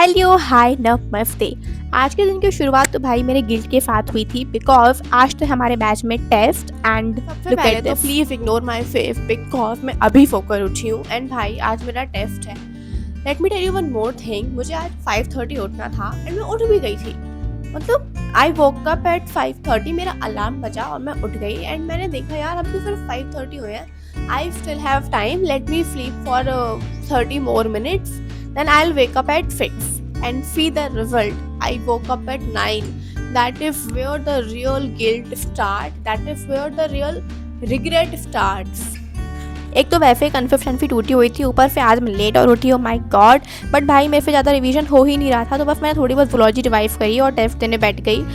Hello hi नमस्ते। आज के दिन की शुरुआत तो भाई मेरे गिल्ट के साथ हुई थी बिकॉज आज तो हमारे बैच में टेस्ट एंड सबसे पहले तो please ignore my face because मैं अभी सोकर उठी हूँ एंड भाई आज मेरा टेस्ट है। Let me tell you one more thing, मुझे आज 5:30 उठना था एंड मैं उठ भी गई थी। मतलब आई वोक अप एट 5:30, मेरा अलार्म बजा और मैं उठ गई एंड मैंने देखा यार अब तो सिर्फ 5:30 हुए हैं, I still have time, let me sleep for 30 more minutes, then I'll wake up at 6 and see the result. I woke up at 9. That is where the real guilt starts. That is where the real regret starts. एक तो वैसे consistency टूटी हुई थी, ऊपर से आज मैं लेट और उठी, ओ माय गॉड। बट भाई मेरे से ज़्यादा रिवीजन हो ही नहीं रहा था, तो बस मैंने थोड़ी बहुत जुलॉजी रिवाइव करी और टेस्ट देने बैठ गई।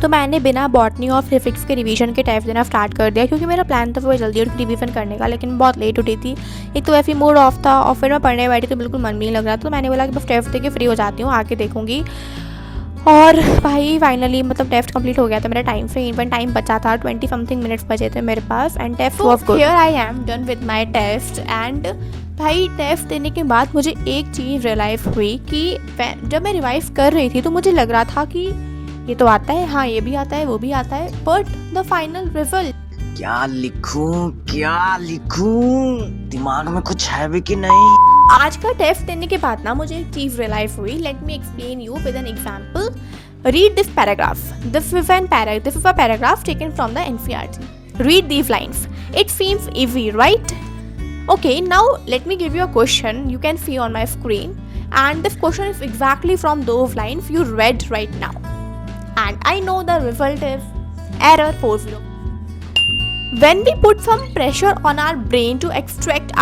तो मैंने बिना बॉटनी और फिजिक्स के रिवीजन के टेस्ट देना स्टार्ट कर दिया, क्योंकि मेरा प्लान था वो जल्दी उठ के रिवीजन करने का, लेकिन बहुत लेट उठी थी। एक तो वैसे ही मूड ऑफ था और फिर मैं पढ़ने बैठी तो बिल्कुल मन भी नहीं लग रहा, तो मैंने बोला कि बस टेस्ट दे के फ्री हो जाती हूँ, आके देखूँगी। और भाई फाइनली मतलब टेस्ट कंप्लीट हो गया था मेरा टाइम से, इवन टाइम बचा था, 20 समथिंग मिनट्स बचे थे मेरे पास and test was good. Here I am done with my test and भाई टेस्ट देने के बाद मुझे एक चीज़ रियलाइज़ हुई कि जब मैं रिवाइज कर रही थी तो मुझे लग रहा था कि ये तो आता है, हाँ ये भी आता है, वो भी आता है, बट द फाइनल रिजल्ट क्या लिखूं दिमाग में कुछ है भी कि नहीं। आज का टेस्ट देने के बाद ना मुझे एक चीज रियलाइज हुई। Let me explain you with an example. Read this paragraph. This is a paragraph taken from the NCERT. Read these lines. It seems easy, right? Okay, now let me give you a question you can see on my screen, and this question is exactly from those lines you read right now, and I know the result is error 40. When we put some pressure on our brain to extract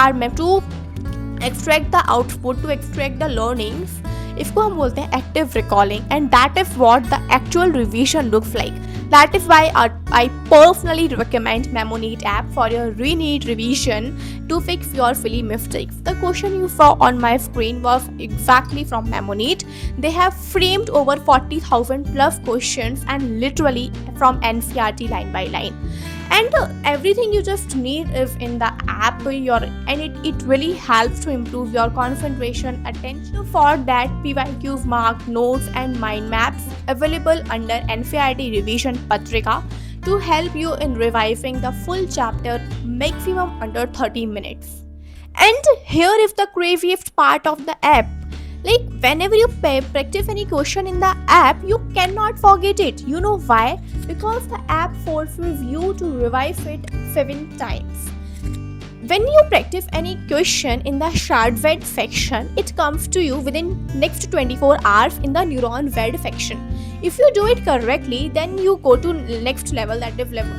the output, to extract the learnings, इसको हम बोलते हैं active recalling, and that is what the actual revision looks like. That is why I personally recommend Memoneat app for your re-need revision to fix your silly mistakes. The question you saw on my screen was exactly from Memoneat. They have framed over 40,000 plus questions and literally from NCERT line by line. And everything you just need is in the app, and it really helps to improve your concentration, attention. For that, PYQs, marked notes and mind maps available under NCERT revision patrika to help you in revising the full chapter maximum under 30 minutes. And here is the craziest part of the app. Like whenever you practice any question in the app, you cannot forget it. You know why? Because the app forces you to revise it 7 times. When you practice any question in the shardwed section, it comes to you within next 24 hours in the neuron wed section. If you do it correctly, then you go to next level, that is level,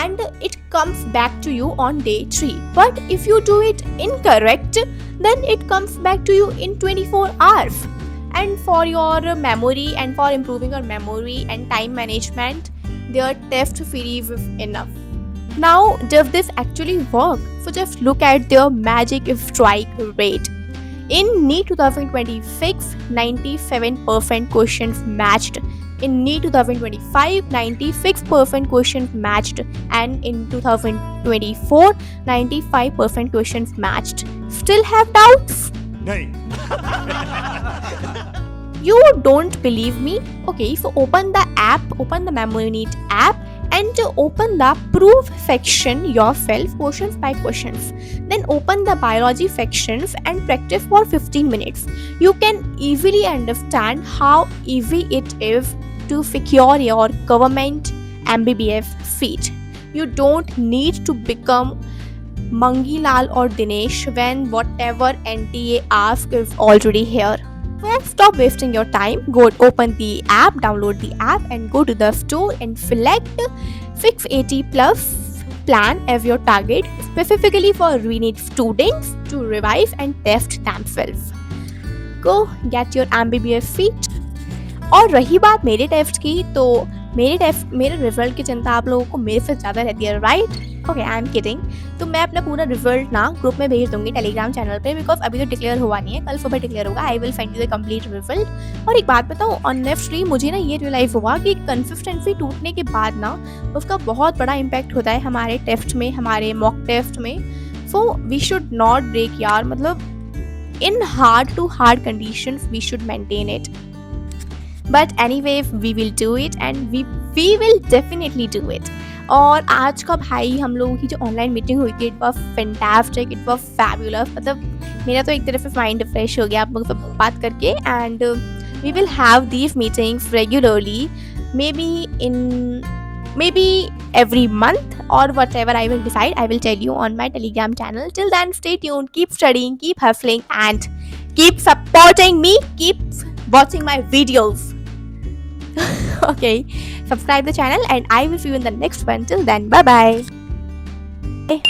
and it comes back to you on day 3. But if you do it incorrect, then it comes back to you in 24 hours. And for your memory and for improving your memory and time management, their test series is enough. Now, does this actually work? So just look at their magic strike rate. In NEET 2026, 97% questions matched. In NEET 2025, 96% questions matched. And in 2024, 95% questions matched. Still have doubts? You don't believe me? Okay, so open the app, open the Memoneat app, and open the proof section yourself, questions by questions. Then open the biology sections and practice for 15 minutes. You can easily understand how easy it is to secure your government MBBS seat. You don't need to become Mangilal or Dinesh when whatever NTA asks is already here. So stop wasting your time. Go open the app, download the app, and go to the store and select 680 plus plan as your target, specifically for re-need students to revise and test themselves. Go get your MBBS seat. और रही बात मेरे test की, तो मेरे result की चिंता आप लोगों को मेरे से ज़्यादा रहती है, right? Okay, I am kidding. तो मैं अपना पूरा रिजल्ट ना ग्रुप में भेज दूंगी टेलीग्राम चैनल पे, बिकॉज अभी तो डिक्लेयर हुआ नहीं है, कल सुबह डिक्लेयर होगा। I will send you the complete result. और एक बात बताऊँ, ऑनेस्टली मुझे ना ये रियलाइज़ हुआ कि कंसिस्टेंसी टूटने के बाद ना उसका बहुत बड़ा इम्पैक्ट होता है हमारे टेस्ट में, हमारे मॉक टेस्ट में। So we should not break यार, मतलब in hard to hard conditions we should maintain it. But anyway, we will do it and we will definitely do it. और आज का भाई हम लोगों की जो ऑनलाइन मीटिंग हुई थी, it was fantastic, it was fabulous. मतलब मेरा तो एक तरफ से माइंड फ्रेश हो गया आप लोगों से बात करके. And we will have these meetings regularly, maybe every month or whatever I will decide. I will tell you on my Telegram channel. Till then, stay tuned, keep studying, keep hustling, and keep supporting me, keep watching my videos. Okay, subscribe the channel and I will see you in the next one. Till then, bye bye.